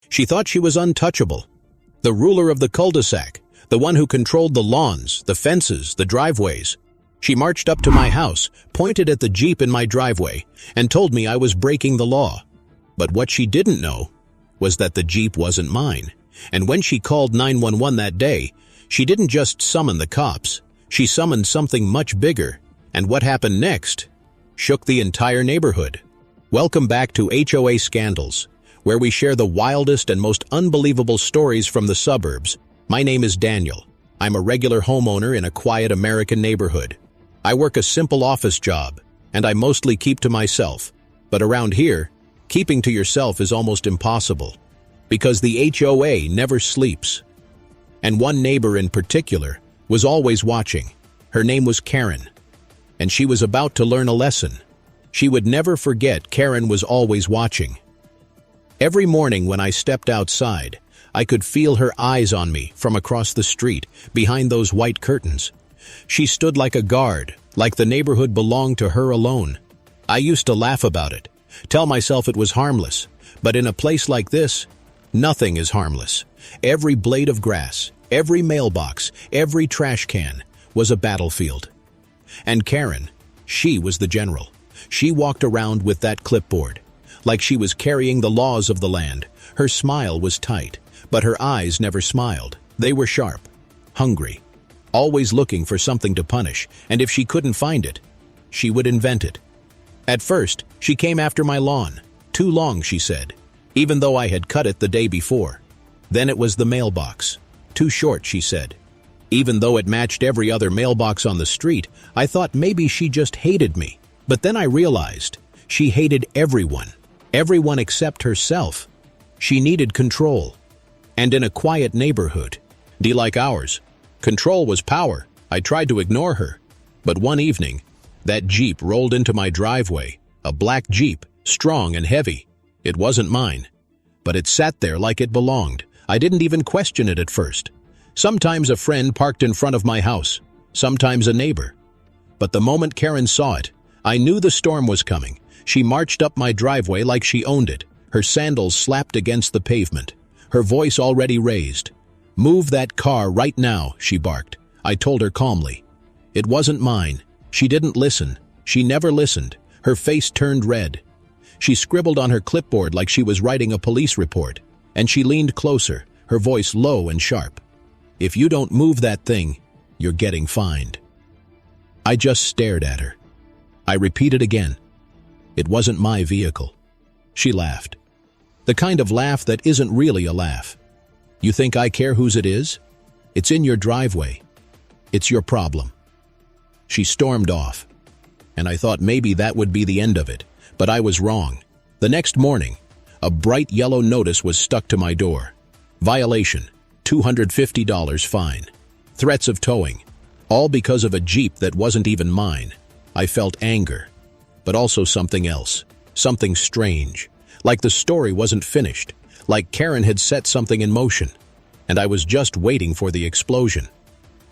She thought she was untouchable. The ruler of the cul-de-sac, the one who controlled the lawns, the fences, the driveways. She marched up to my house, pointed at the Jeep in my driveway, and told me I was breaking the law. But what she didn't know was that the Jeep wasn't mine. And when she called 911 that day, she didn't just summon the cops. She summoned something much bigger. And what happened next shook the entire neighborhood. Welcome back to HOA Scandals, where we share the wildest and most unbelievable stories from the suburbs. My name is Daniel. I'm a regular homeowner in a quiet American neighborhood. I work a simple office job, and I mostly keep to myself. But around here, keeping to yourself is almost impossible, because the HOA never sleeps. And one neighbor in particular was always watching. Her name was Karen, and she was about to learn a lesson. She would never forget Karen was always watching. Every morning when I stepped outside, I could feel her eyes on me from across the street, behind those white curtains. She stood like a guard, like the neighborhood belonged to her alone. I used to laugh about it, tell myself it was harmless, but in a place like this, nothing is harmless. Every blade of grass, every mailbox, every trash can was a battlefield. And Karen, she was the general. She walked around with that clipboard, like she was carrying the laws of the land. Her smile was tight, but her eyes never smiled. They were sharp, hungry, always looking for something to punish, and if she couldn't find it, she would invent it. At first, she came after my lawn. Too long, she said, even though I had cut it the day before. Then it was the mailbox. Too short, she said. Even though it matched every other mailbox on the street, I thought maybe she just hated me. But then I realized she hated everyone except herself. She needed control. And in a quiet neighborhood, like ours, control was power. I tried to ignore her. But one evening, that Jeep rolled into my driveway, a black Jeep, strong and heavy. It wasn't mine, but it sat there like it belonged. I didn't even question it at first. Sometimes a friend parked in front of my house, sometimes a neighbor. But the moment Karen saw it, I knew the storm was coming. She marched up my driveway like she owned it, her sandals slapped against the pavement, her voice already raised. "Move that car right now," she barked. I told her calmly. It wasn't mine. She didn't listen. She never listened. Her face turned red. She scribbled on her clipboard like she was writing a police report, and she leaned closer, her voice low and sharp. "If you don't move that thing, you're getting fined." I just stared at her. I repeated again. It wasn't my vehicle. She laughed. The kind of laugh that isn't really a laugh. "You think I care whose it is? It's in your driveway. It's your problem." She stormed off, and I thought maybe that would be the end of it, but I was wrong. The next morning, a bright yellow notice was stuck to my door. Violation, $250 fine. Threats of towing, all because of a Jeep that wasn't even mine. I felt anger, but also something else, something strange, like the story wasn't finished, like Karen had set something in motion, and I was just waiting for the explosion.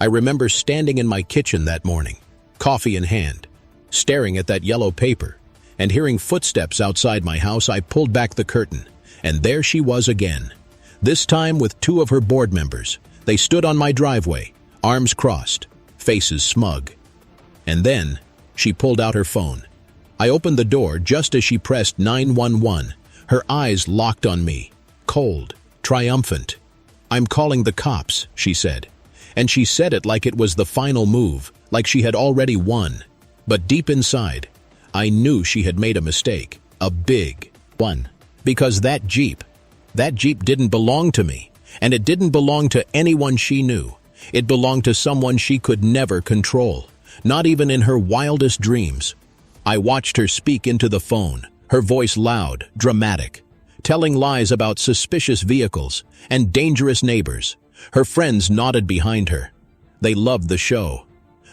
I remember standing in my kitchen that morning, coffee in hand, staring at that yellow paper, and hearing footsteps outside my house. I pulled back the curtain, and there she was again, this time with two of her board members. They stood on my driveway, arms crossed, faces smug. And then, she pulled out her phone. I opened the door just as she pressed 911, her eyes locked on me, cold, triumphant. "I'm calling the cops," she said. And she said it like it was the final move, like she had already won. But deep inside, I knew she had made a mistake, a big one. Because that Jeep didn't belong to me, and it didn't belong to anyone she knew. It belonged to someone she could never control, not even in her wildest dreams. I watched her speak into the phone, her voice loud, dramatic, telling lies about suspicious vehicles and dangerous neighbors. Her friends nodded behind her. They loved the show.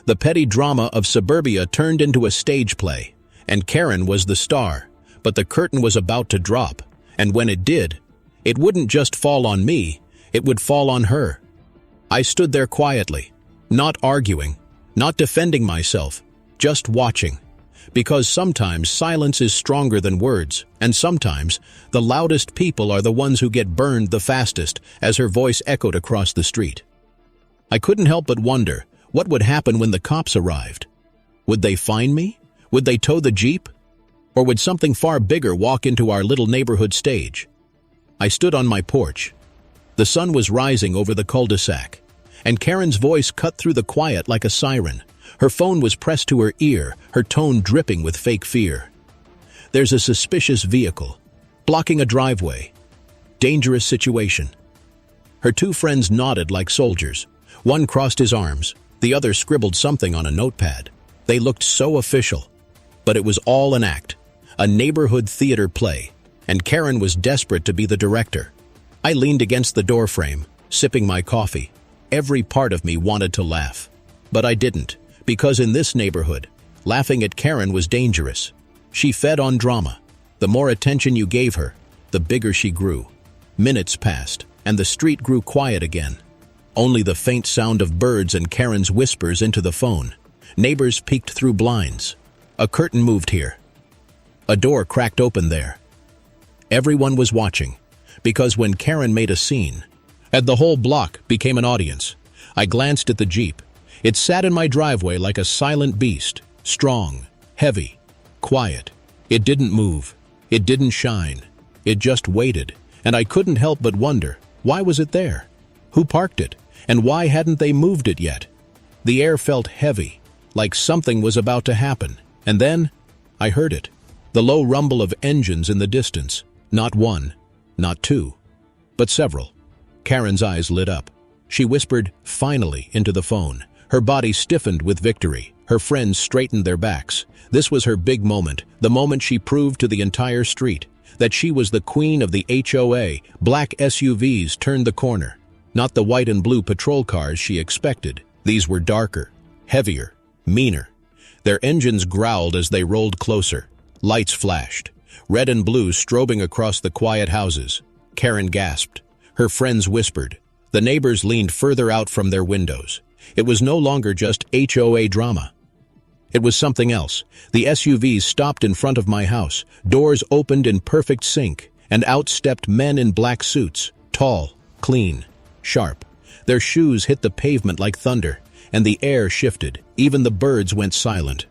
The petty drama of suburbia turned into a stage play, and Karen was the star. But the curtain was about to drop, and when it did, it wouldn't just fall on me, it would fall on her. I stood there quietly, not arguing, not defending myself, just watching. Because sometimes silence is stronger than words, and sometimes the loudest people are the ones who get burned the fastest, as her voice echoed across the street. I couldn't help but wonder, what would happen when the cops arrived? Would they find me? Would they tow the Jeep? Or would something far bigger walk into our little neighborhood stage? I stood on my porch. The sun was rising over the cul-de-sac, and Karen's voice cut through the quiet like a siren. Her phone was pressed to her ear, her tone dripping with fake fear. "There's a suspicious vehicle, blocking a driveway. Dangerous situation." Her two friends nodded like soldiers. One crossed his arms, the other scribbled something on a notepad. They looked so official. But it was all an act, a neighborhood theater play, and Karen was desperate to be the director. I leaned against the doorframe, sipping my coffee. Every part of me wanted to laugh. But I didn't. Because in this neighborhood, laughing at Karen was dangerous. She fed on drama. The more attention you gave her, the bigger she grew. Minutes passed, and the street grew quiet again. Only the faint sound of birds and Karen's whispers into the phone. Neighbors peeked through blinds. A curtain moved here. A door cracked open there. Everyone was watching, because when Karen made a scene, the whole block became an audience. I glanced at the Jeep. It sat in my driveway like a silent beast, strong, heavy, quiet. It didn't move. It didn't shine. It just waited, and I couldn't help but wonder, why was it there? Who parked it, and why hadn't they moved it yet? The air felt heavy, like something was about to happen, and then I heard it, the low rumble of engines in the distance. Not one, not two, but several. Karen's eyes lit up. She whispered, "Finally," into the phone. Her body stiffened with victory. Her friends straightened their backs. This was her big moment, the moment she proved to the entire street that she was the queen of the HOA. Black SUVs turned the corner. Not the white and blue patrol cars she expected. These were darker, heavier, meaner. Their engines growled as they rolled closer. Lights flashed, red and blue strobing across the quiet houses. Karen gasped. Her friends whispered. The neighbors leaned further out from their windows. It was no longer just HOA drama. It was something else. The SUVs stopped in front of my house. Doors opened in perfect sync, and out stepped men in black suits, tall, clean, sharp. Their shoes hit the pavement like thunder, and the air shifted. Even the birds went silent.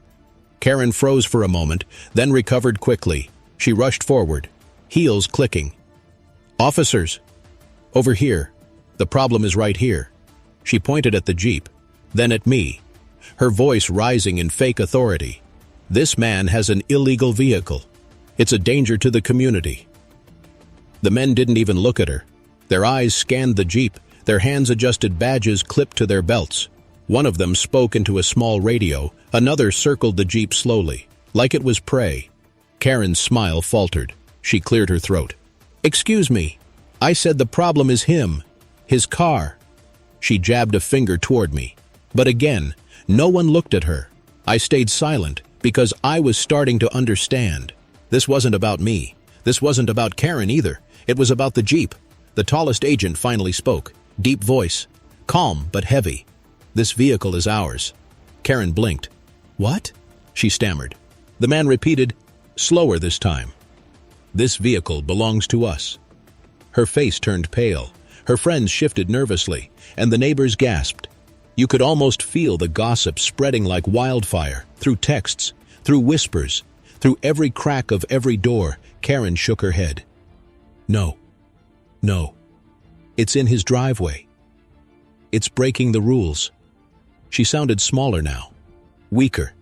Karen froze for a moment, then recovered quickly. She rushed forward, heels clicking. "Officers! Over here. The problem is right here." She pointed at the Jeep, then at me, her voice rising in fake authority. "This man has an illegal vehicle. It's a danger to the community." The men didn't even look at her. Their eyes scanned the Jeep, their hands adjusted badges clipped to their belts. One of them spoke into a small radio, another circled the Jeep slowly, like it was prey. Karen's smile faltered. She cleared her throat. "Excuse me. I said the problem is him. His car." She jabbed a finger toward me. But again, no one looked at her. I stayed silent because I was starting to understand. This wasn't about me. This wasn't about Karen either. It was about the Jeep. The tallest agent finally spoke. Deep voice. Calm but heavy. "This vehicle is ours." Karen blinked. "What?" she stammered. The man repeated, slower this time. "This vehicle belongs to us." Her face turned pale. Her friends shifted nervously, and the neighbors gasped. You could almost feel the gossip spreading like wildfire, through texts, through whispers, through every crack of every door. Karen shook her head. No. It's in his driveway. It's breaking the rules." She sounded smaller now, weaker.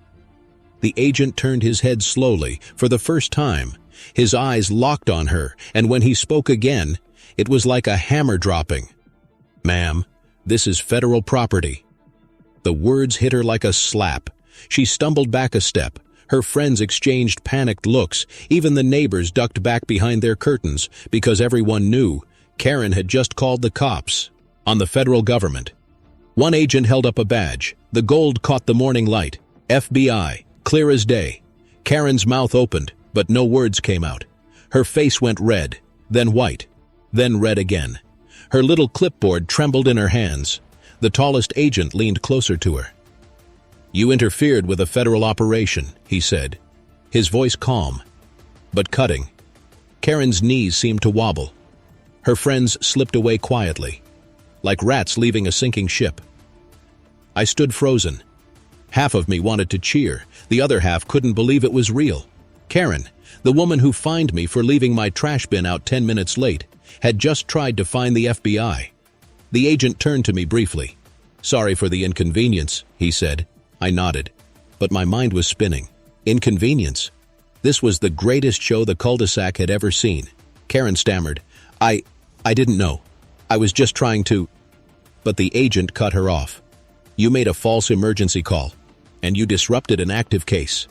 The agent turned his head slowly, for the first time. His eyes locked on her, and when he spoke again, it was like a hammer dropping. "Ma'am, this is federal property." The words hit her like a slap. She stumbled back a step. Her friends exchanged panicked looks. Even the neighbors ducked back behind their curtains, because everyone knew Karen had just called the cops on the federal government. One agent held up a badge. The gold caught the morning light. FBI, clear as day. Karen's mouth opened, but no words came out. Her face went red, then white, then red again. Her little clipboard trembled in her hands. The tallest agent leaned closer to her. "You interfered with a federal operation," he said, his voice calm, but cutting. Karen's knees seemed to wobble. Her friends slipped away quietly, like rats leaving a sinking ship. I stood frozen. Half of me wanted to cheer, the other half couldn't believe it was real. Karen, the woman who fined me for leaving my trash bin out 10 minutes late, had just tried to fine the FBI. The agent turned to me briefly. "Sorry for the inconvenience," he said. I nodded, but my mind was spinning. Inconvenience? This was the greatest show the cul-de-sac had ever seen. Karen stammered, I didn't know. I was just trying to..." But the agent cut her off. "You made a false emergency call, and you disrupted an active case."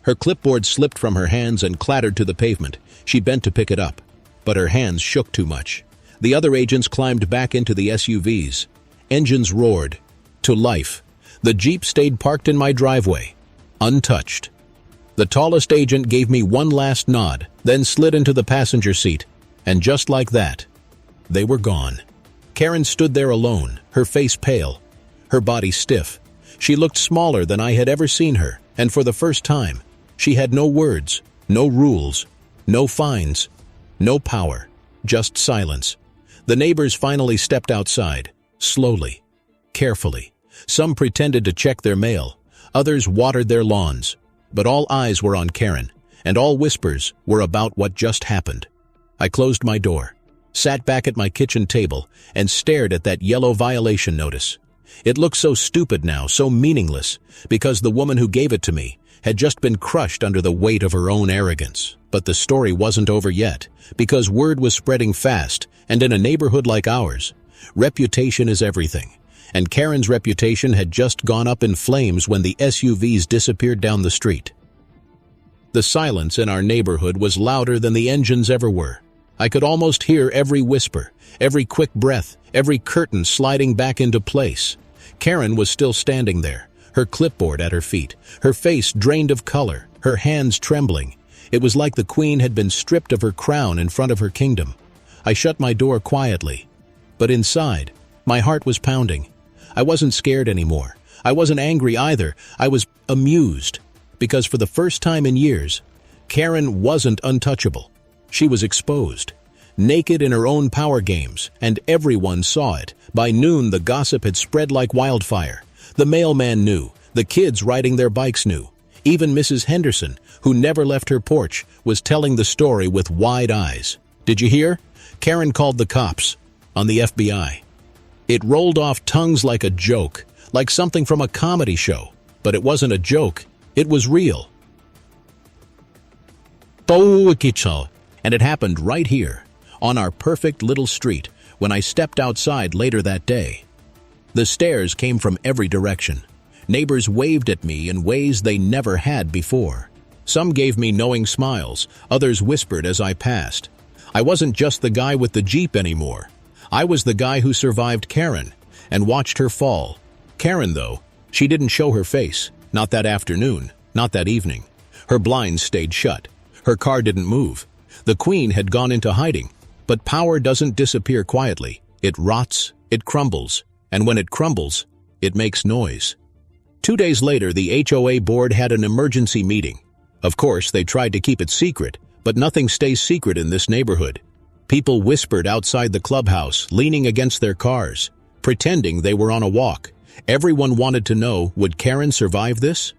Her clipboard slipped from her hands and clattered to the pavement. She bent to pick it up, but her hands shook too much. The other agents climbed back into the SUVs. Engines roared. To life. The Jeep stayed parked in my driveway, untouched. The tallest agent gave me one last nod, then slid into the passenger seat, and just like that, they were gone. Karen stood there alone, her face pale, her body stiff. She looked smaller than I had ever seen her, and for the first time, she had no words, no rules, no fines, no power, just silence. The neighbors finally stepped outside, slowly, carefully. Some pretended to check their mail, others watered their lawns, but all eyes were on Karen, and all whispers were about what just happened. I closed my door, sat back at my kitchen table, and stared at that yellow violation notice. It looked so stupid now, so meaningless, because the woman who gave it to me had just been crushed under the weight of her own arrogance. But the story wasn't over yet, because word was spreading fast, and in a neighborhood like ours, reputation is everything. And Karen's reputation had just gone up in flames when the SUVs disappeared down the street. The silence in our neighborhood was louder than the engines ever were. I could almost hear every whisper, every quick breath, every curtain sliding back into place. Karen was still standing there, her clipboard at her feet, her face drained of color, her hands trembling. It was like the queen had been stripped of her crown in front of her kingdom. I shut my door quietly, but inside, my heart was pounding. I wasn't scared anymore. I wasn't angry either. I was amused, because for the first time in years, Karen wasn't untouchable. She was exposed, naked in her own power games, and everyone saw it. By noon, the gossip had spread like wildfire. The mailman knew. The kids riding their bikes knew. Even Mrs. Henderson, who never left her porch, was telling the story with wide eyes. "Did you hear? Karen called the cops on the FBI." It rolled off tongues like a joke, like something from a comedy show. But it wasn't a joke. It was real. And it happened right here, on our perfect little street, when I stepped outside later that day. The stares came from every direction. Neighbors waved at me in ways they never had before. Some gave me knowing smiles, others whispered as I passed. I wasn't just the guy with the Jeep anymore. I was the guy who survived Karen and watched her fall. Karen, though, she didn't show her face. Not that afternoon, not that evening. Her blinds stayed shut. Her car didn't move. The queen had gone into hiding. But power doesn't disappear quietly. It rots, it crumbles, and when it crumbles, it makes noise. 2 days later, the HOA board had an emergency meeting. Of course, they tried to keep it secret, but nothing stays secret in this neighborhood. People whispered outside the clubhouse, leaning against their cars, pretending they were on a walk. Everyone wanted to know, would Karen survive this?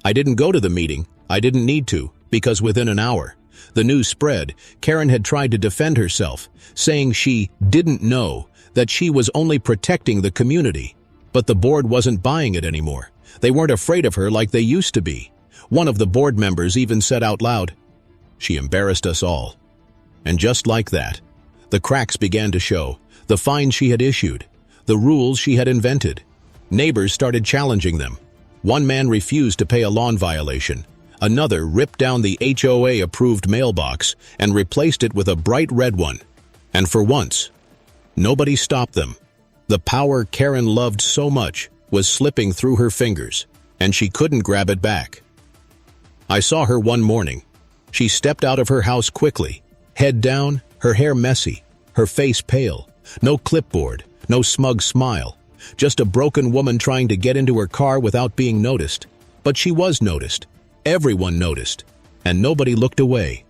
I didn't go to the meeting. I didn't need to, because within an hour, the news spread. Karen had tried to defend herself, saying she didn't know, that she was only protecting the community. But the board wasn't buying it anymore. They weren't afraid of her like they used to be. One of the board members even said out loud, "She embarrassed us all." And just like that, the cracks began to show, the fines she had issued, the rules she had invented. Neighbors started challenging them. One man refused to pay a lawn violation. Another ripped down the HOA-approved mailbox and replaced it with a bright red one. And for once, nobody stopped them. The power Karen loved so much was slipping through her fingers, and she couldn't grab it back. I saw her one morning. She stepped out of her house quickly, head down, her hair messy, her face pale, no clipboard, no smug smile. Just a broken woman trying to get into her car without being noticed. But she was noticed. Everyone noticed. And nobody looked away.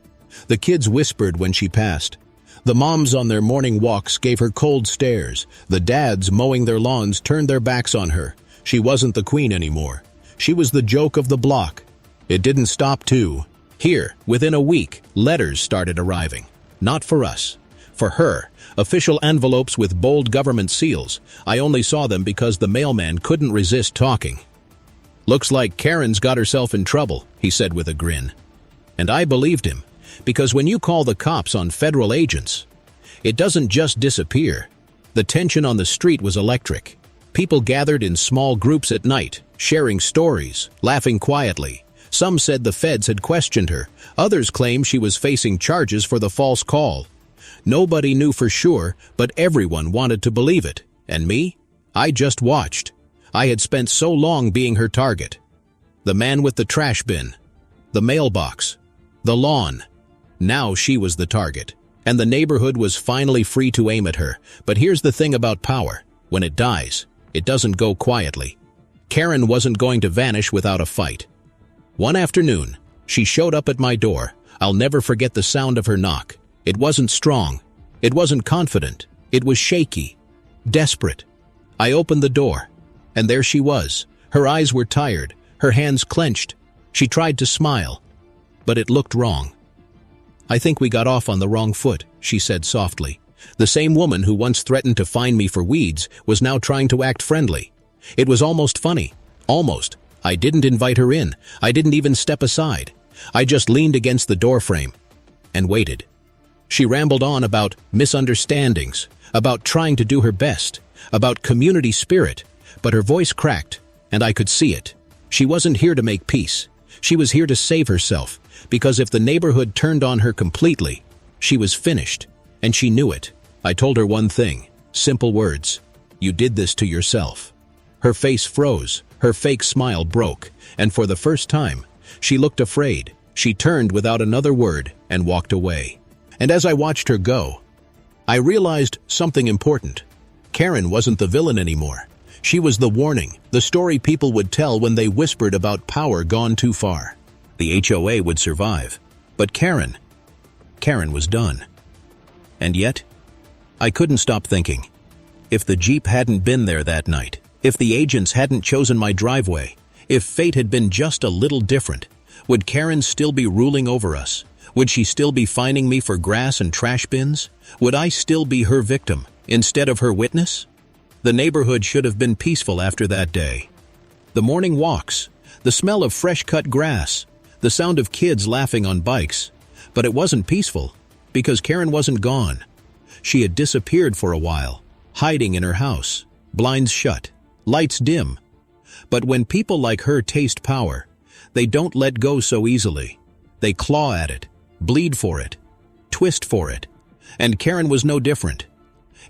The kids whispered when she passed. The moms on their morning walks gave her cold stares. The dads mowing their lawns turned their backs on her. She wasn't the queen anymore. She was the joke of the block. It didn't stop too. Here, within a week, letters started arriving. Not for us. For her. Official envelopes with bold government seals. I only saw them because the mailman couldn't resist talking. "Looks like Karen's got herself in trouble," he said with a grin. And I believed him, because when you call the cops on federal agents, it doesn't just disappear. The tension on the street was electric. People gathered in small groups at night, sharing stories, laughing quietly. Some said the feds had questioned her. Others claimed she was facing charges for the false call. Nobody knew for sure, but everyone wanted to believe it. And me? I just watched. I had spent so long being her target. The man with the trash bin. The mailbox. The lawn. Now she was the target. And the neighborhood was finally free to aim at her. But here's the thing about power. When it dies, it doesn't go quietly. Karen wasn't going to vanish without a fight. One afternoon, she showed up at my door. I'll never forget the sound of her knock. It wasn't strong. It wasn't confident. It was shaky. Desperate. I opened the door, and there she was. Her eyes were tired, her hands clenched. She tried to smile, but it looked wrong. "I think we got off on the wrong foot," she said softly. The same woman who once threatened to fine me for weeds was now trying to act friendly. It was almost funny. Almost. I didn't invite her in. I didn't even step aside. I just leaned against the doorframe and waited. She rambled on about misunderstandings, about trying to do her best, about community spirit, but her voice cracked, and I could see it. She wasn't here to make peace. She was here to save herself, because if the neighborhood turned on her completely, she was finished, and she knew it. I told her one thing, simple words: "You did this to yourself." Her face froze, her fake smile broke, and for the first time, she looked afraid. She turned without another word and walked away. And as I watched her go, I realized something important. Karen wasn't the villain anymore. She was the warning, the story people would tell when they whispered about power gone too far. The HOA would survive, but Karen was done. And yet, I couldn't stop thinking. If the Jeep hadn't been there that night, if the agents hadn't chosen my driveway, if fate had been just a little different, would Karen still be ruling over us? Would she still be fining me for grass and trash bins? Would I still be her victim instead of her witness? The neighborhood should have been peaceful after that day. The morning walks, the smell of fresh-cut grass, the sound of kids laughing on bikes. But it wasn't peaceful, because Karen wasn't gone. She had disappeared for a while, hiding in her house, blinds shut, lights dim. But when people like her taste power, they don't let go so easily. They claw at it, bleed for it, twist for it. And Karen was no different.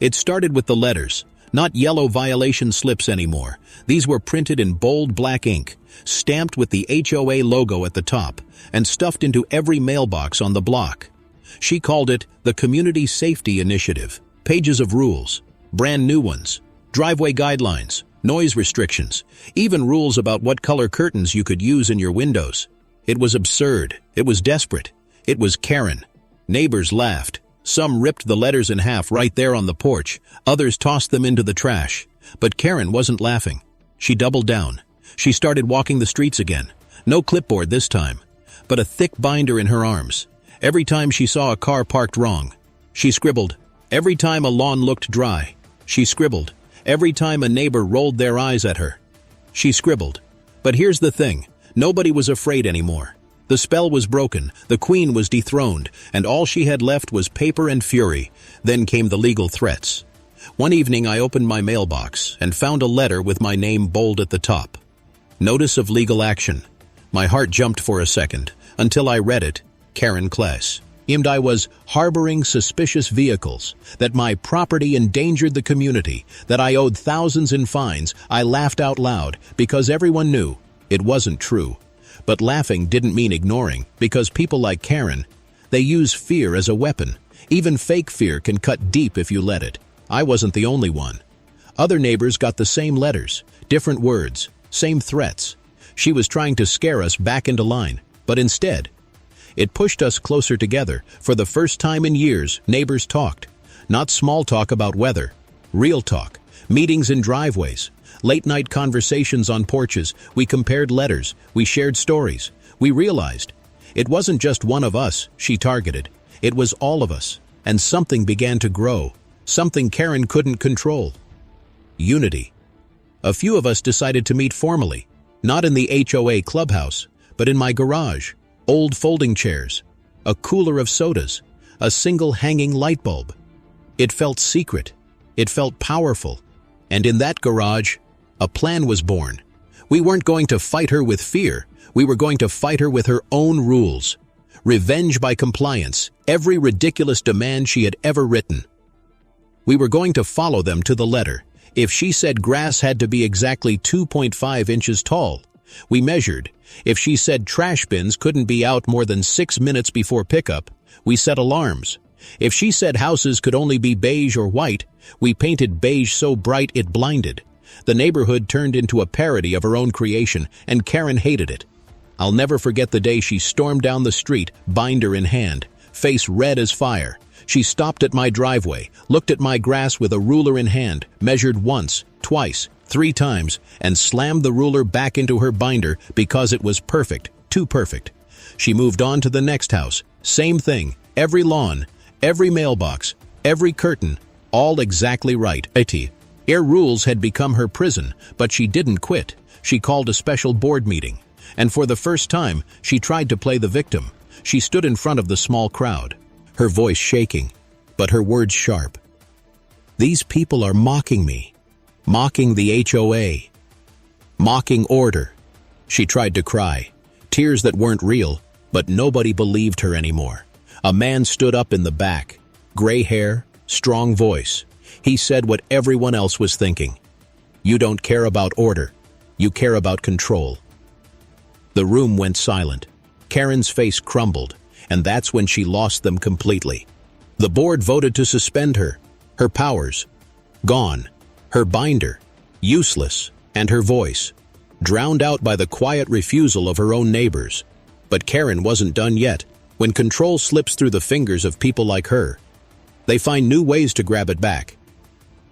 It started with the letters, not yellow violation slips anymore. These were printed in bold black ink, stamped with the HOA logo at the top, and stuffed into every mailbox on the block. She called it the Community Safety Initiative. Pages of rules, brand new ones, driveway guidelines, noise restrictions, even rules about what color curtains you could use in your windows. It was absurd. It was desperate. It was Karen. Neighbors laughed. Some ripped the letters in half right there on the porch. Others tossed them into the trash. But Karen wasn't laughing. She doubled down. She started walking the streets again. No clipboard this time, but a thick binder in her arms. Every time she saw a car parked wrong, she scribbled. Every time a lawn looked dry, she scribbled. Every time a neighbor rolled their eyes at her, she scribbled. But here's the thing. Nobody was afraid anymore. The spell was broken, the queen was dethroned, and all she had left was paper and fury. Then came the legal threats. One evening I opened my mailbox and found a letter with my name bold at the top. Notice of legal action. My heart jumped for a second, until I read it. Karen Kless. I was harboring suspicious vehicles, that my property endangered the community, that I owed thousands in fines. I laughed out loud, because everyone knew it wasn't true. But laughing didn't mean ignoring, because people like Karen, they use fear as a weapon. Even fake fear can cut deep if you let it. I wasn't the only one. Other neighbors got the same letters, different words, same threats. She was trying to scare us back into line, but instead, it pushed us closer together. For the first time in years, neighbors talked. Not small talk about weather, real talk, meetings in driveways, late-night conversations on porches. We compared letters, we shared stories. We realized it wasn't just one of us she targeted, it was all of us. And something began to grow, something Karen couldn't control. Unity. A few of us decided to meet formally, not in the HOA clubhouse, but in my garage. Old folding chairs, a cooler of sodas, a single hanging light bulb. It felt secret, it felt powerful, and in that garage, a plan was born. We weren't going to fight her with fear, we were going to fight her with her own rules. Revenge by compliance, every ridiculous demand she had ever written. We were going to follow them to the letter. If she said grass had to be exactly 2.5 inches tall, we measured. If she said trash bins couldn't be out more than 6 minutes before pickup, we set alarms. If she said houses could only be beige or white, we painted beige so bright it blinded. The neighborhood turned into a parody of her own creation, and Karen hated it. I'll never forget the day she stormed down the street, binder in hand, face red as fire. She stopped at my driveway, looked at my grass with a ruler in hand, measured once, twice, 3 times, and slammed the ruler back into her binder because it was perfect, too perfect. She moved on to the next house. Same thing, every lawn, every mailbox, every curtain, all exactly right. Air rules had become her prison, but she didn't quit. She called a special board meeting, and for the first time, she tried to play the victim. She stood in front of the small crowd, her voice shaking, but her words sharp. These people are mocking me, mocking the HOA, mocking order. She tried to cry, tears that weren't real, but nobody believed her anymore. A man stood up in the back, gray hair, strong voice. He said what everyone else was thinking. You don't care about order, you care about control. The room went silent. Karen's face crumbled, and that's when she lost them completely. The board voted to suspend her. Her powers, gone. Her binder, useless. And her voice, drowned out by the quiet refusal of her own neighbors. But Karen wasn't done yet. When control slips through the fingers of people like her, they find new ways to grab it back.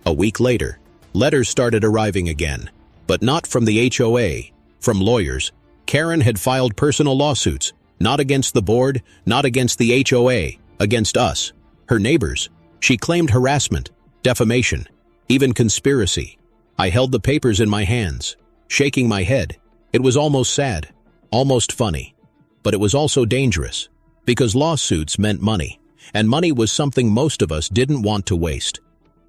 A week later, letters started arriving again, but not from the HOA, from lawyers. Karen had filed personal lawsuits, not against the board, not against the HOA, against us, her neighbors. She claimed harassment, defamation, even conspiracy. I held the papers in my hands, shaking my head. It was almost sad, almost funny, but it was also dangerous, because lawsuits meant money, and money was something most of us didn't want to waste.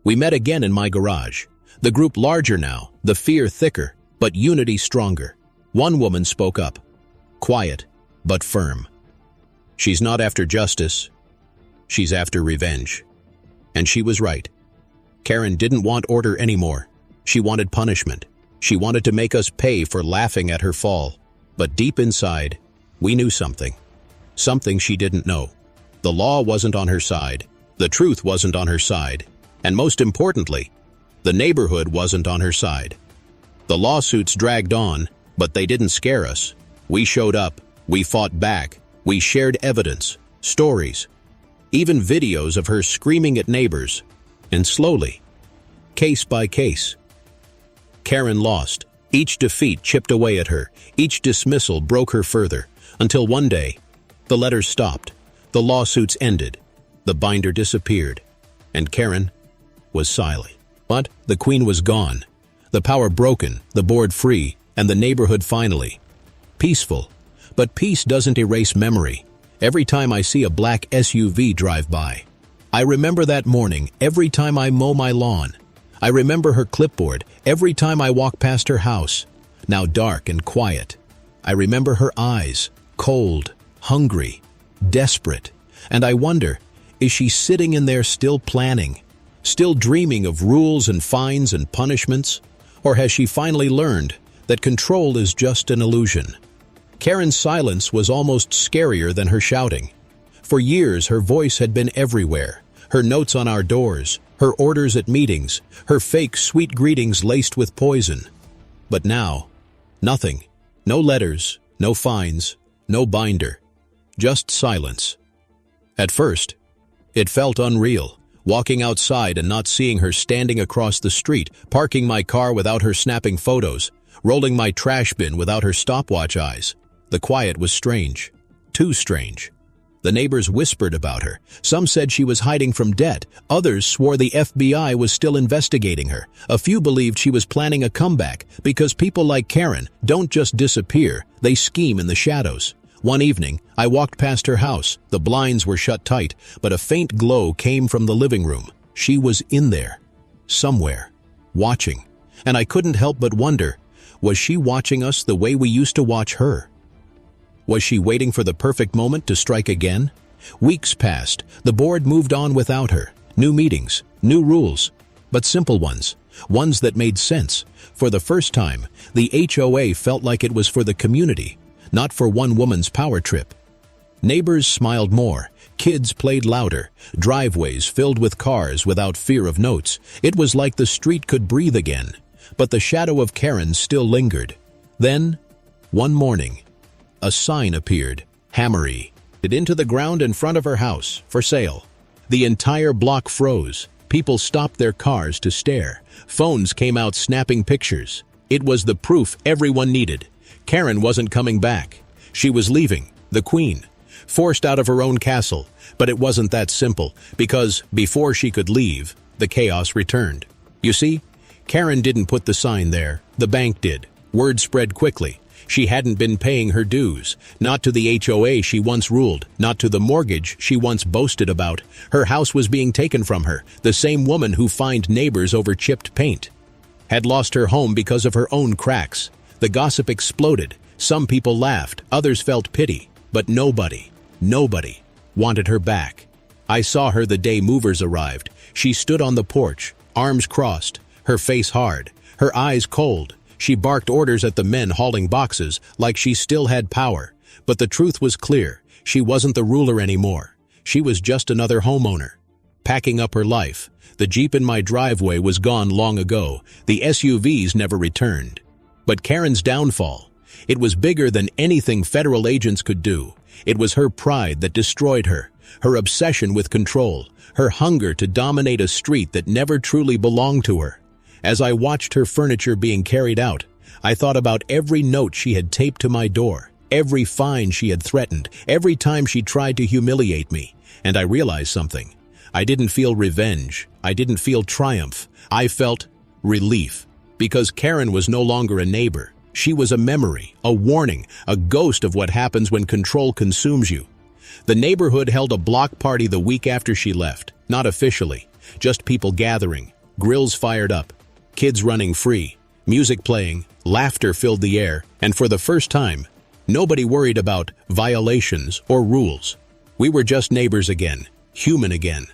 We met again in my garage, the group larger now, the fear thicker, but unity stronger. One woman spoke up, quiet but firm. She's not after justice, she's after revenge. And she was right. Karen didn't want order anymore. She wanted punishment. She wanted to make us pay for laughing at her fall. But deep inside, we knew something. Something she didn't know. The law wasn't on her side. The truth wasn't on her side. And most importantly, the neighborhood wasn't on her side. The lawsuits dragged on, but they didn't scare us. We showed up. We fought back. We shared evidence, stories, even videos of her screaming at neighbors. And slowly, case by case, Karen lost. Each defeat chipped away at her. Each dismissal broke her further. Until one day, the letters stopped. The lawsuits ended. The binder disappeared. And Karen was silent. But the queen was gone. The power broken, the board free, and the neighborhood finally peaceful. But peace doesn't erase memory. Every time I see a black SUV drive by, I remember that morning every time I mow my lawn. I remember her clipboard every time I walk past her house, now dark and quiet. I remember her eyes, cold, hungry, desperate. And I wonder, is she sitting in there still planning, still dreaming of rules and fines and punishments? Or has she finally learned that control is just an illusion? Karen's silence was almost scarier than her shouting. For years, her voice had been everywhere. Her notes on our doors, her orders at meetings, her fake sweet greetings laced with poison. But now, nothing. No letters, no fines, no binder. Just silence. At first, it felt unreal, walking outside and not seeing her standing across the street, parking my car without her snapping photos, rolling my trash bin without her stopwatch eyes. The quiet was strange. Too strange. The neighbors whispered about her. Some said she was hiding from debt. Others swore the FBI was still investigating her. A few believed she was planning a comeback because people like Karen don't just disappear, they scheme in the shadows. One evening, I walked past her house. The blinds were shut tight, but a faint glow came from the living room. She was in there, somewhere, watching. And I couldn't help but wonder, was she watching us the way we used to watch her? Was she waiting for the perfect moment to strike again? Weeks passed. The board moved on without her. New meetings, new rules, but simple ones. Ones that made sense. For the first time, the HOA felt like it was for the community, not for one woman's power trip. Neighbors smiled more. Kids played louder. Driveways filled with cars without fear of notes. It was like the street could breathe again. But the shadow of Karen still lingered. Then, one morning, a sign appeared, hammery, into the ground in front of her house, for sale. The entire block froze. People stopped their cars to stare. Phones came out snapping pictures. It was the proof everyone needed. Karen wasn't coming back. She was leaving, the queen, forced out of her own castle. But it wasn't that simple, because before she could leave, the chaos returned. You see, Karen didn't put the sign there. The bank did. Word spread quickly. She hadn't been paying her dues, not to the HOA she once ruled, not to the mortgage she once boasted about. Her house was being taken from her, the same woman who fined neighbors over chipped paint. Had lost her home because of her own cracks. The gossip exploded. Some people laughed, others felt pity, but nobody wanted her back. I saw her the day movers arrived. She stood on the porch, arms crossed, her face hard, her eyes cold. She barked orders at the men hauling boxes like she still had power. But the truth was clear. She wasn't the ruler anymore. She was just another homeowner. Packing up her life. The Jeep in my driveway was gone long ago. The SUVs never returned. But Karen's downfall, it was bigger than anything federal agents could do. It was her pride that destroyed her. Her obsession with control. Her hunger to dominate a street that never truly belonged to her. As I watched her furniture being carried out, I thought about every note she had taped to my door, every fine she had threatened, every time she tried to humiliate me, and I realized something. I didn't feel revenge. I didn't feel triumph. I felt relief, because Karen was no longer a neighbor. She was a memory, a warning, a ghost of what happens when control consumes you. The neighborhood held a block party the week after she left, not officially, just people gathering, grills fired up, kids running free, music playing, laughter filled the air, and for the first time, nobody worried about violations or rules. We were just neighbors again, human again.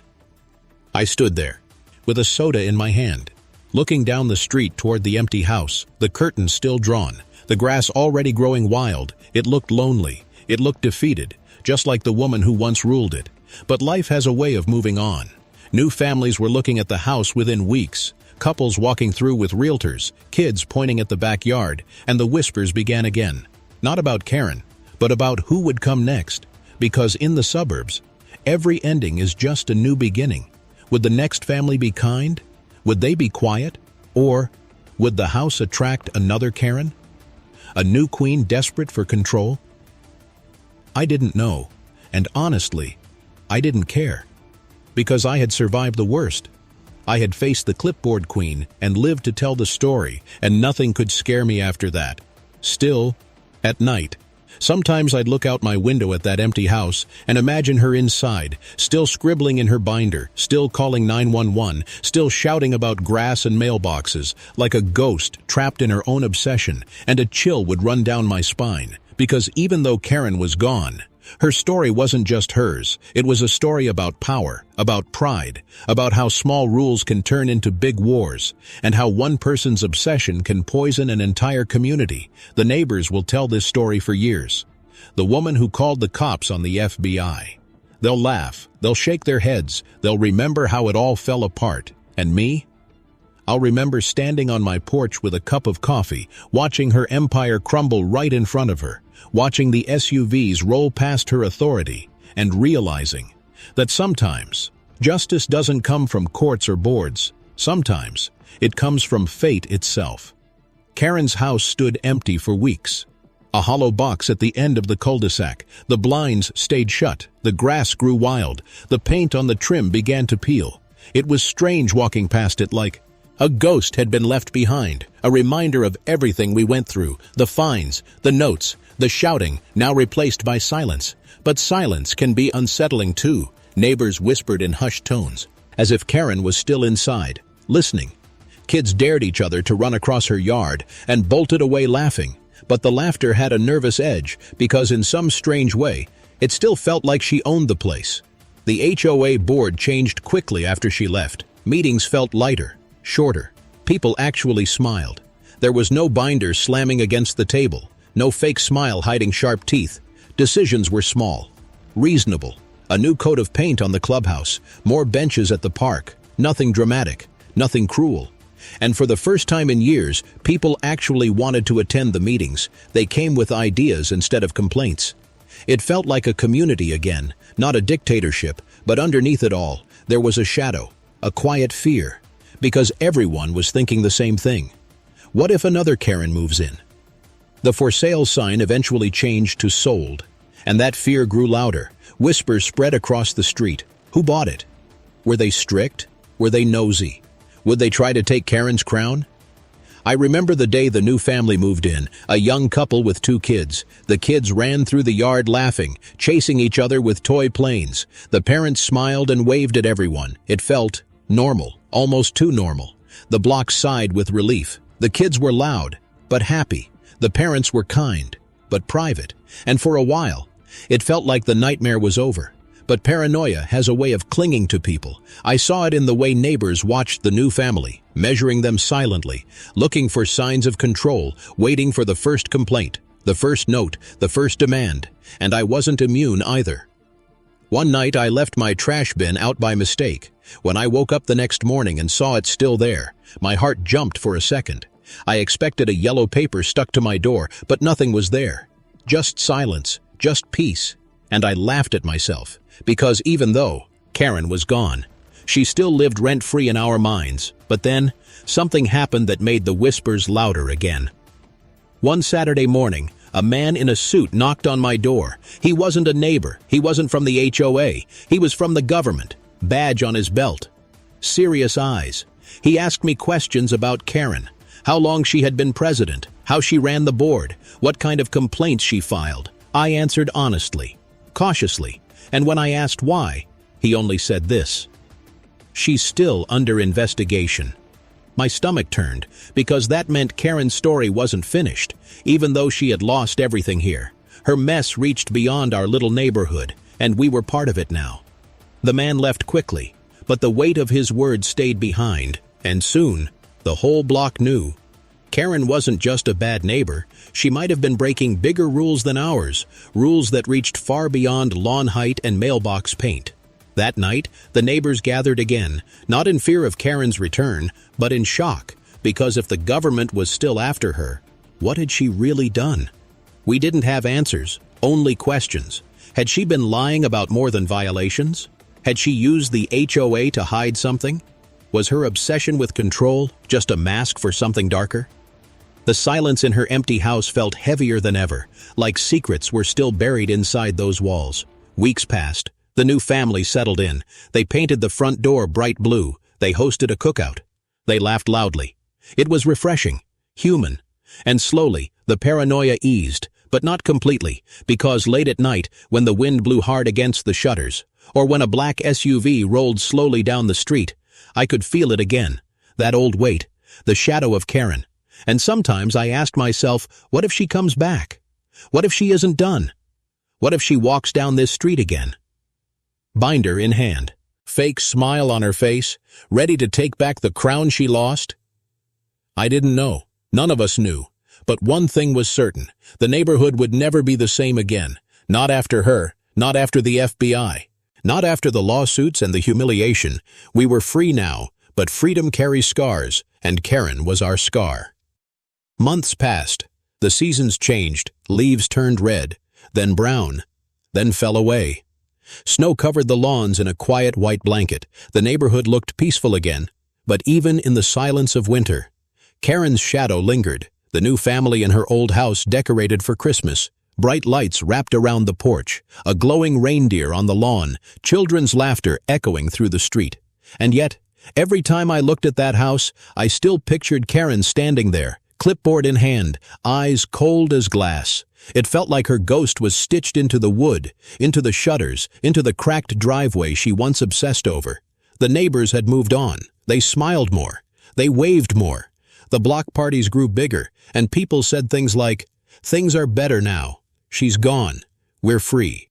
I stood there, with a soda in my hand, looking down the street toward the empty house, the curtains still drawn, the grass already growing wild. It looked lonely. It looked defeated, just like the woman who once ruled it. But life has a way of moving on. New families were looking at the house within weeks. Couples walking through with realtors, kids pointing at the backyard, and the whispers began again. Not about Karen, but about who would come next. Because in the suburbs, every ending is just a new beginning. Would the next family be kind? Would they be quiet? Or would the house attract another Karen? A new queen desperate for control? I didn't know, and honestly, I didn't care. Because I had survived the worst. I had faced the clipboard queen and lived to tell the story, and nothing could scare me after that. Still, at night, sometimes I'd look out my window at that empty house and imagine her inside, still scribbling in her binder, still calling 911, still shouting about grass and mailboxes, like a ghost trapped in her own obsession, and a chill would run down my spine. Because even though Karen was gone, her story wasn't just hers. It was a story about power, about pride, about how small rules can turn into big wars, and how one person's obsession can poison an entire community. The neighbors will tell this story for years. The woman who called the cops on the FBI. They'll laugh, they'll shake their heads, they'll remember how it all fell apart. And me? I'll remember standing on my porch with a cup of coffee, watching her empire crumble right in front of her, watching the SUVs roll past her authority, and realizing that sometimes justice doesn't come from courts or boards. Sometimes it comes from fate itself. Karen's house stood empty for weeks. A hollow box at the end of the cul-de-sac. The blinds stayed shut. The grass grew wild. The paint on the trim began to peel. It was strange walking past it, like a ghost had been left behind, a reminder of everything we went through, the fines, the notes, the shouting, now replaced by silence. But silence can be unsettling too. Neighbors whispered in hushed tones, as if Karen was still inside, listening. Kids dared each other to run across her yard and bolted away laughing. But the laughter had a nervous edge because in some strange way, it still felt like she owned the place. The HOA board changed quickly after she left. Meetings felt lighter, shorter. People actually smiled. There was no binder slamming against the table, no fake smile hiding sharp teeth. Decisions were small, reasonable. A new coat of paint on the clubhouse, more benches at the park. Nothing dramatic, nothing cruel. And for the first time in years, people actually wanted to attend the meetings. They came with ideas instead of complaints. It felt like a community again, not a dictatorship, but underneath it all, there was a shadow, a quiet fear, because everyone was thinking the same thing. What if another Karen moves in? The for sale sign eventually changed to sold, and that fear grew louder. Whispers spread across the street. Who bought it? Were they strict? Were they nosy? Would they try to take Karen's crown? I remember the day the new family moved in, a young couple with 2 kids. The kids ran through the yard laughing, chasing each other with toy planes. The parents smiled and waved at everyone. It felt normal, almost too normal. The block sighed with relief. The kids were loud, but happy. The parents were kind, but private. And for a while, it felt like the nightmare was over. But paranoia has a way of clinging to people. I saw it in the way neighbors watched the new family, measuring them silently, looking for signs of control, waiting for the first complaint, the first note, the first demand. And I wasn't immune either. One night I left my trash bin out by mistake. When I woke up the next morning and saw it still there, my heart jumped for a second. I expected a yellow paper stuck to my door, but nothing was there. Just silence, just peace. And I laughed at myself. Because even though Karen was gone, she still lived rent-free in our minds. But then, something happened that made the whispers louder again. One Saturday morning, a man in a suit knocked on my door. He wasn't a neighbor. He wasn't from the HOA. He was from the government. Badge on his belt. Serious eyes. He asked me questions about Karen. How long she had been president. How she ran the board. What kind of complaints she filed. I answered honestly, cautiously. And when I asked why, he only said this: "She's still under investigation." My stomach turned, because that meant Karen's story wasn't finished, even though she had lost everything here. Her mess reached beyond our little neighborhood, and we were part of it now. The man left quickly, but the weight of his words stayed behind, and soon, the whole block knew. Karen wasn't just a bad neighbor. She might have been breaking bigger rules than ours, rules that reached far beyond lawn height and mailbox paint. That night, the neighbors gathered again, not in fear of Karen's return, but in shock, because if the government was still after her, what had she really done? We didn't have answers, only questions. Had she been lying about more than violations? Had she used the HOA to hide something? Was her obsession with control just a mask for something darker? The silence in her empty house felt heavier than ever, like secrets were still buried inside those walls. Weeks passed. The new family settled in. They painted the front door bright blue. They hosted a cookout. They laughed loudly. It was refreshing, human. And slowly, the paranoia eased, but not completely, because late at night, when the wind blew hard against the shutters, or when a black SUV rolled slowly down the street, I could feel it again, that old weight, the shadow of Karen. And sometimes I asked myself, what if she comes back? What if she isn't done? What if she walks down this street again? Binder in hand, fake smile on her face, ready to take back the crown she lost? I didn't know. None of us knew. But one thing was certain. The neighborhood would never be the same again. Not after her. Not after the FBI. Not after the lawsuits and the humiliation. We were free now, But freedom carries scars, and Karen was our scar. Months passed. The seasons changed, leaves turned red, then brown, then fell away. Snow covered the lawns in a quiet white blanket. The neighborhood looked peaceful again. But even in the silence of winter, Karen's shadow lingered. The new family in her old house decorated for Christmas. Bright lights wrapped around the porch, a glowing reindeer on the lawn, children's laughter echoing through the street. And yet, every time I looked at that house, I still pictured Karen standing there, clipboard in hand, eyes cold as glass. It felt like her ghost was stitched into the wood, into the shutters, into the cracked driveway she once obsessed over. The neighbors had moved on. They smiled more. They waved more. The block parties grew bigger, and people said things like, "Things are better now. She's gone. We're free."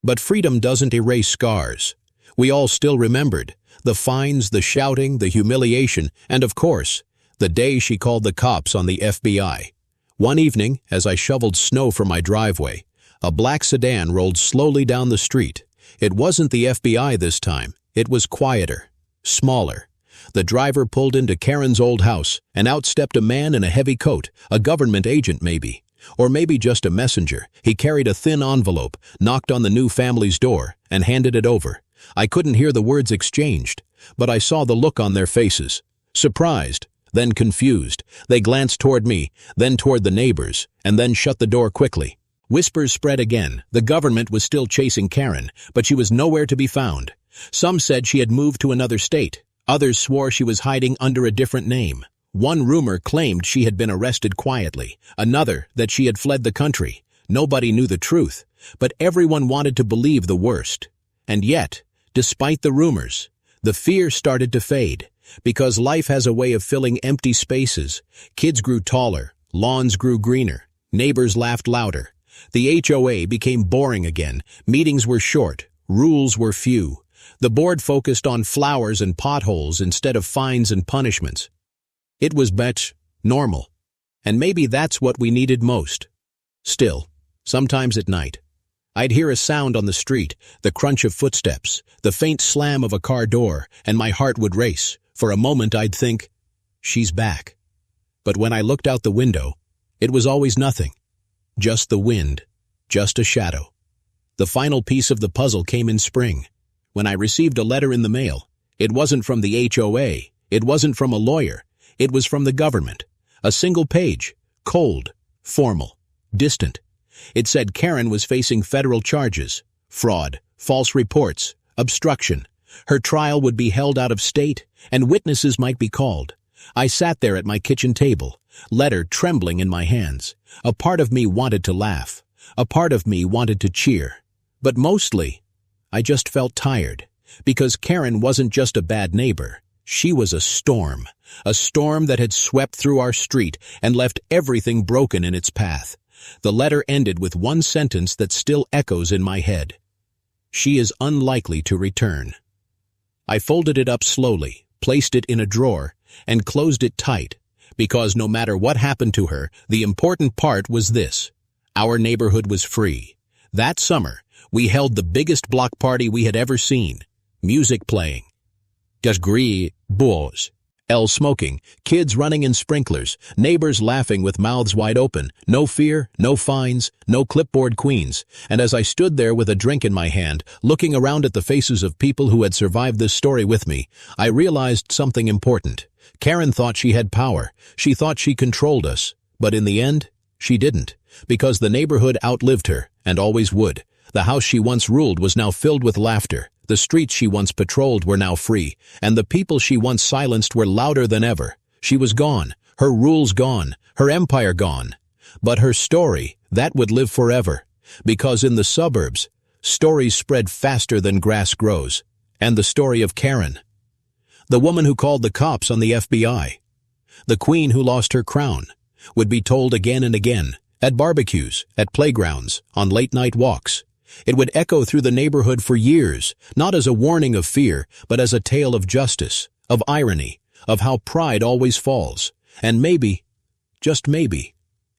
But freedom doesn't erase scars. We all still remembered the fines, the shouting, the humiliation, and of course, the day she called the cops on the FBI. One evening, as I shoveled snow from my driveway, a black sedan rolled slowly down the street. It wasn't the FBI this time. It was quieter, smaller. The driver pulled into Karen's old house, and out stepped a man in a heavy coat, a government agent maybe, or maybe just a messenger. He carried a thin envelope, knocked on the new family's door, and handed it over. I couldn't hear the words exchanged, but I saw the look on their faces. Surprised, then confused. They glanced toward me, then toward the neighbors, and then shut the door quickly. Whispers spread again. The government was still chasing Karen, but she was nowhere to be found. Some said she had moved to another state. Others swore she was hiding under a different name. One rumor claimed she had been arrested quietly, another that she had fled the country. Nobody knew the truth, but everyone wanted to believe the worst. And yet, despite the rumors, the fear started to fade, because life has a way of filling empty spaces. Kids grew taller, lawns grew greener, neighbors laughed louder. The HOA became boring again, meetings were short, rules were few. The board focused on flowers and potholes instead of fines and punishments. It was normal, and maybe that's what we needed most. Still, sometimes at night, I'd hear a sound on the street, the crunch of footsteps, the faint slam of a car door, and my heart would race. For a moment I'd think, she's back. But when I looked out the window, it was always nothing. Just the wind, just a shadow. The final piece of the puzzle came in spring, when I received a letter in the mail. It wasn't from the HOA, it wasn't from a lawyer, it was from the government. A single page, cold, formal, distant. It said Karen was facing federal charges, fraud, false reports, obstruction. Her trial would be held out of state, and witnesses might be called. I sat there at my kitchen table, letter trembling in my hands. A part of me wanted to laugh. A part of me wanted to cheer. But mostly, I just felt tired, because Karen wasn't just a bad neighbor. She was a storm that had swept through our street and left everything broken in its path. The letter ended with one sentence that still echoes in my head. She is unlikely to return. I folded it up slowly, placed it in a drawer, and closed it tight, because no matter what happened to her, the important part was this. Our neighborhood was free. That summer, we held the biggest block party we had ever seen. Music playing. Das Gris Bois. Smoking, kids running in sprinklers, neighbors laughing with mouths wide open, no fear, no fines, no clipboard queens. And as I stood there with a drink in my hand, looking around at the faces of people who had survived this story with me, I realized something important. Karen thought she had power. She thought she controlled us. But in the end, she didn't, because the neighborhood outlived her, and always would. The house she once ruled was now filled with laughter. The streets she once patrolled were now free, and the people she once silenced were louder than ever. She was gone, her rules gone, her empire gone. But her story, that would live forever, because in the suburbs, stories spread faster than grass grows. And the story of Karen, the woman who called the cops on the FBI, the queen who lost her crown, would be told again and again, at barbecues, at playgrounds, on late-night walks. It would echo through the neighborhood for years, not as a warning of fear, but as a tale of justice, of irony, of how pride always falls. And maybe, just maybe,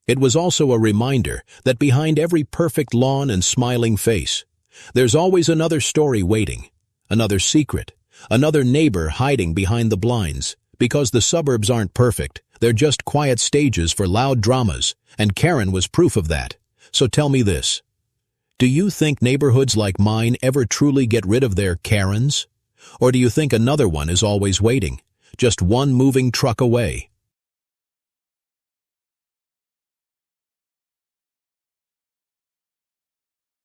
it was also a reminder that behind every perfect lawn and smiling face, there's always another story waiting, another secret, Another neighbor hiding behind the blinds. Because the suburbs aren't perfect, they're just quiet stages for loud dramas, and Karen was proof of that. So tell me this. Do you think neighborhoods like mine ever truly get rid of their Karens? Or do you think another one is always waiting, just one moving truck away?